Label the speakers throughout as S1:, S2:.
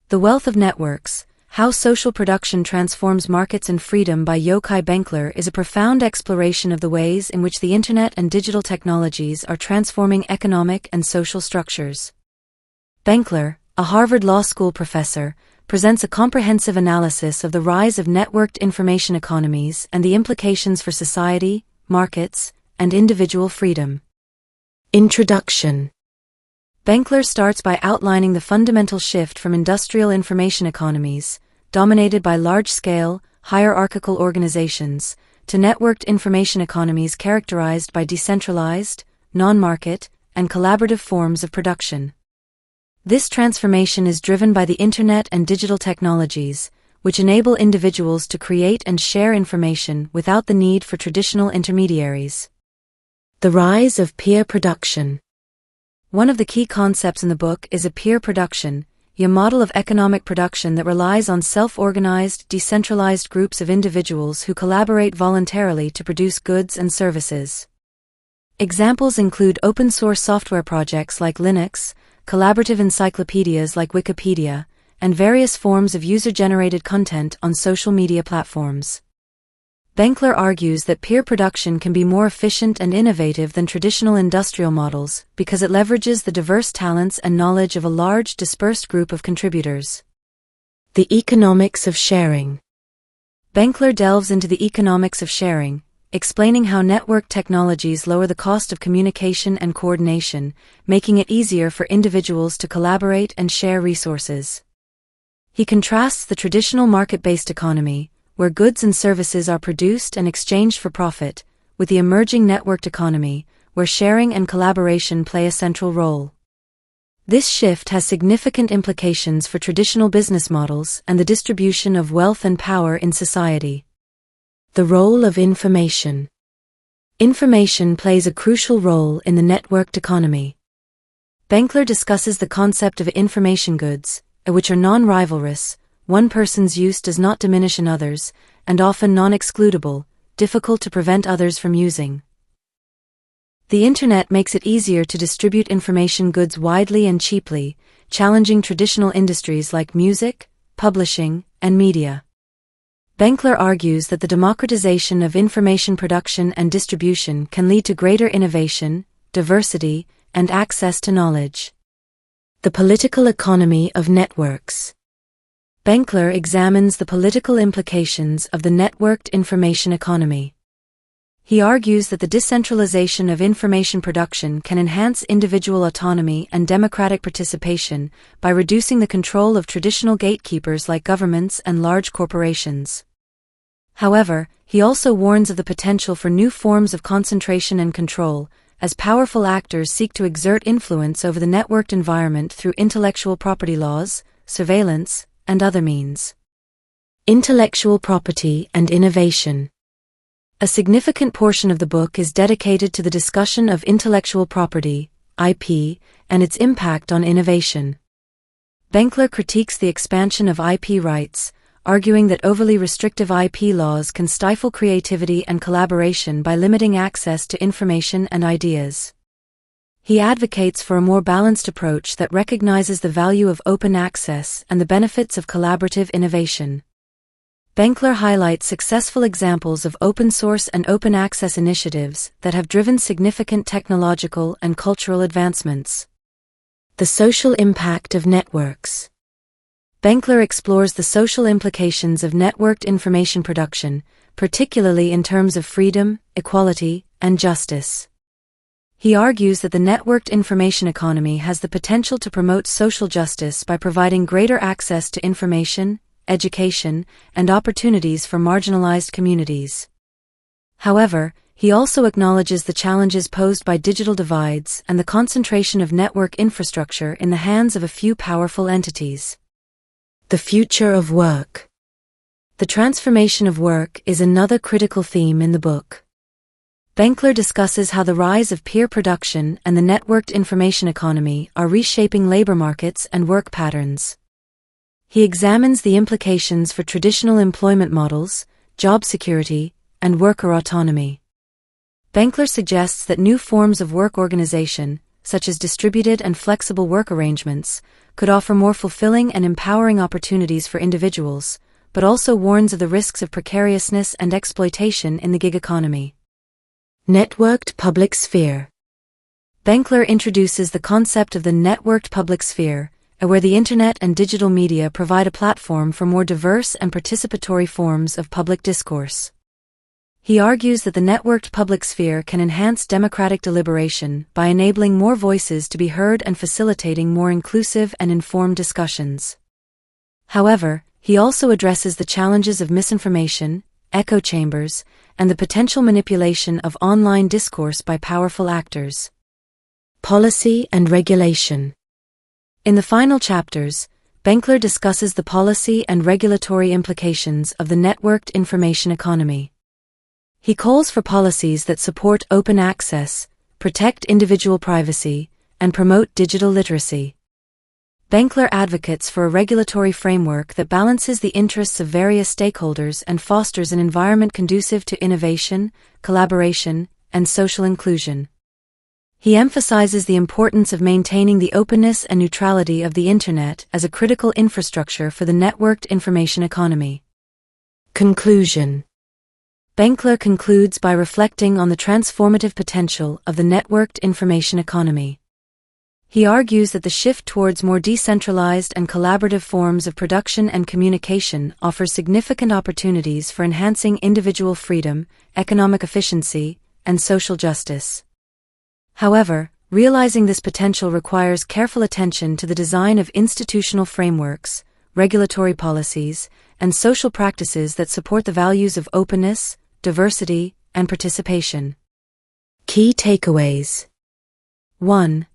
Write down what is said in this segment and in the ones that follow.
S1: The Wealth of Networks: How Social Production Transforms Markets and Freedom by Yochai Benkler is a profound exploration of the ways in which the Internet and digital technologies are transforming economic and social structures. Benkler, a Harvard Law School professor, presents a comprehensive analysis of the rise of networked information economies and the implications for society, markets, and individual freedom. Introduction. Benkler starts by outlining the fundamental shift from industrial information economies, dominated by large-scale, hierarchical organizations, to networked information economies characterized by decentralized, non-market, and collaborative forms of production. This transformation is driven by the Internet and digital technologies, which enable individuals to create and share information without the need for traditional intermediaries. The rise of peer production. One of the key concepts in the book is a peer production, a model of economic production that relies on self-organized, decentralized groups of individuals who collaborate voluntarily to produce goods and services. Examples include open-source software projects like Linux, collaborative encyclopedias like Wikipedia, and various forms of user-generated content on social media platforms. Benkler argues that peer production can be more efficient and innovative than traditional industrial models because it leverages the diverse talents and knowledge of a large, dispersed group of contributors. The economics of sharing. Benkler delves into the economics of sharing, explaining how network technologies lower the cost of communication and coordination, making it easier for individuals to collaborate and share resources. He contrasts the traditional market-based economy, where goods and services are produced and exchanged for profit, with the emerging networked economy, where sharing and collaboration play a central role. This shift has significant implications for traditional business models and the distribution of wealth and power in society. The role of information. Information plays a crucial role in the networked economy. Benkler discusses the concept of information goods, which are non-rivalrous. One person's use does not diminish another's, and often non-excludable, difficult to prevent others from using. The Internet makes it easier to distribute information goods widely and cheaply, challenging traditional industries like music, publishing, and media. Benkler argues that the democratization of information production and distribution can lead to greater innovation, diversity, and access to knowledge. The political economy of networks. Benkler examines the political implications of the networked information economy. He argues that the decentralization of information production can enhance individual autonomy and democratic participation by reducing the control of traditional gatekeepers like governments and large corporations. However, he also warns of the potential for new forms of concentration and control, as powerful actors seek to exert influence over the networked environment through intellectual property laws, surveillance, and other means. Intellectual property and innovation. A significant portion of the book is dedicated to the discussion of intellectual property, IP, and its impact on innovation. Benkler critiques the expansion of IP rights, arguing that overly restrictive IP laws can stifle creativity and collaboration by limiting access to information and ideas. He advocates for a more balanced approach that recognizes the value of open access and the benefits of collaborative innovation. Benkler highlights successful examples of open-source and open-access initiatives that have driven significant technological and cultural advancements. The social impact of networks. Benkler explores the social implications of networked information production, particularly in terms of freedom, equality, and justice. He argues that the networked information economy has the potential to promote social justice by providing greater access to information, education, and opportunities for marginalized communities. However, he also acknowledges the challenges posed by digital divides and the concentration of network infrastructure in the hands of a few powerful entities. The future of work. The transformation of work is another critical theme in the book. Benkler discusses how the rise of peer production and the networked information economy are reshaping labor markets and work patterns. He examines the implications for traditional employment models, job security, and worker autonomy. Benkler suggests that new forms of work organization, such as distributed and flexible work arrangements, could offer more fulfilling and empowering opportunities for individuals, but also warns of the risks of precariousness and exploitation in the gig economy. Networked public sphere. Benkler introduces the concept of the networked public sphere, where the Internet and digital media provide a platform for more diverse and participatory forms of public discourse. He argues that the networked public sphere can enhance democratic deliberation by enabling more voices to be heard and facilitating more inclusive and informed discussions. However, he also addresses the challenges of misinformation, echo chambers, and the potential manipulation of online discourse by powerful actors. Policy and regulation. In the final chapters, Benkler discusses the policy and regulatory implications of the networked information economy. He calls for policies that support open access, protect individual privacy, and promote digital literacy. Benkler advocates for a regulatory framework that balances the interests of various stakeholders and fosters an environment conducive to innovation, collaboration, and social inclusion. He emphasizes the importance of maintaining the openness and neutrality of the Internet as a critical infrastructure for the networked information economy. Conclusion. Benkler concludes by reflecting on the transformative potential of the networked information economy. He argues that the shift towards more decentralized and collaborative forms of production and communication offers significant opportunities for enhancing individual freedom, economic efficiency, and social justice. However, realizing this potential requires careful attention to the design of institutional frameworks, regulatory policies, and social practices that support the values of openness, diversity, and participation. Key takeaways. 1.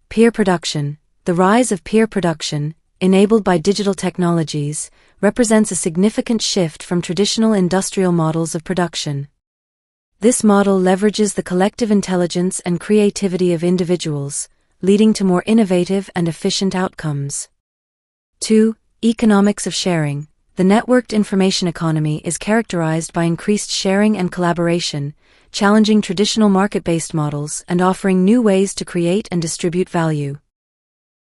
S1: Peer production. The rise of peer production, enabled by digital technologies, represents a significant shift from traditional industrial models of production. This model leverages the collective intelligence and creativity of individuals, leading to more innovative and efficient outcomes. 2. Economics of sharing. The networked information economy is characterized by increased sharing and collaboration, challenging traditional market-based models and offering new ways to create and distribute value.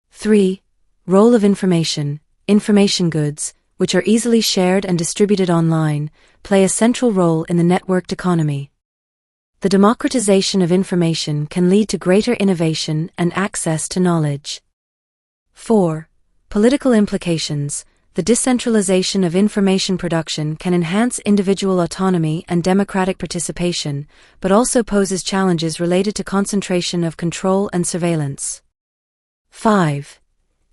S1: 3. Role of information. Information goods, which are easily shared and distributed online, play a central role in the networked economy. The democratization of information can lead to greater innovation and access to knowledge. 4. Political implications. The decentralization of information production can enhance individual autonomy and democratic participation, but also poses challenges related to concentration of control and surveillance. 5.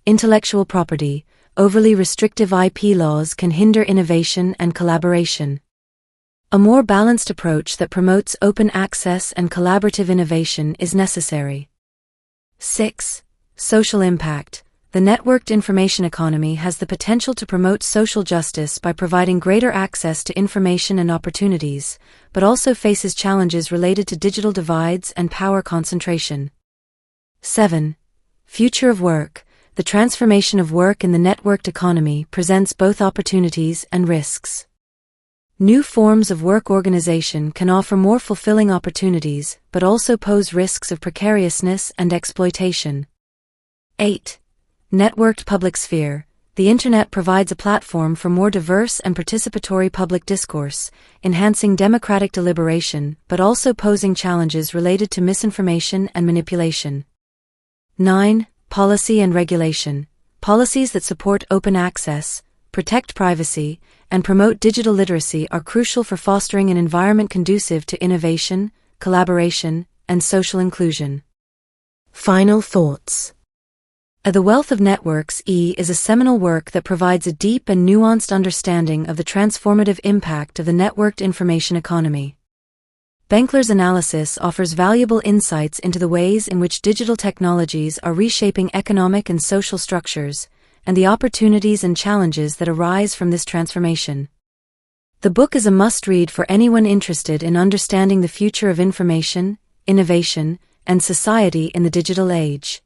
S1: Intellectual property. Overly restrictive IP laws can hinder innovation and collaboration. A more balanced approach that promotes open access and collaborative innovation is necessary. 6. Social impact. The networked information economy has the potential to promote social justice by providing greater access to information and opportunities, but also faces challenges related to digital divides and power concentration. 7. Future of work. The transformation of work in the networked economy presents both opportunities and risks. New forms of work organization can offer more fulfilling opportunities, but also pose risks of precariousness and exploitation. 8. Networked public sphere. The Internet provides a platform for more diverse and participatory public discourse, enhancing democratic deliberation, but also posing challenges related to misinformation and manipulation. 9. Policy and regulation. Policies that support open access, protect privacy, and promote digital literacy are crucial for fostering an environment conducive to innovation, collaboration, and social inclusion. Final thoughts. The Wealth of Networks is a seminal work that provides a deep and nuanced understanding of the transformative impact of the networked information economy. Benkler's analysis offers valuable insights into the ways in which digital technologies are reshaping economic and social structures, and the opportunities and challenges that arise from this transformation. The book is a must-read for anyone interested in understanding the future of information, innovation, and society in the digital age.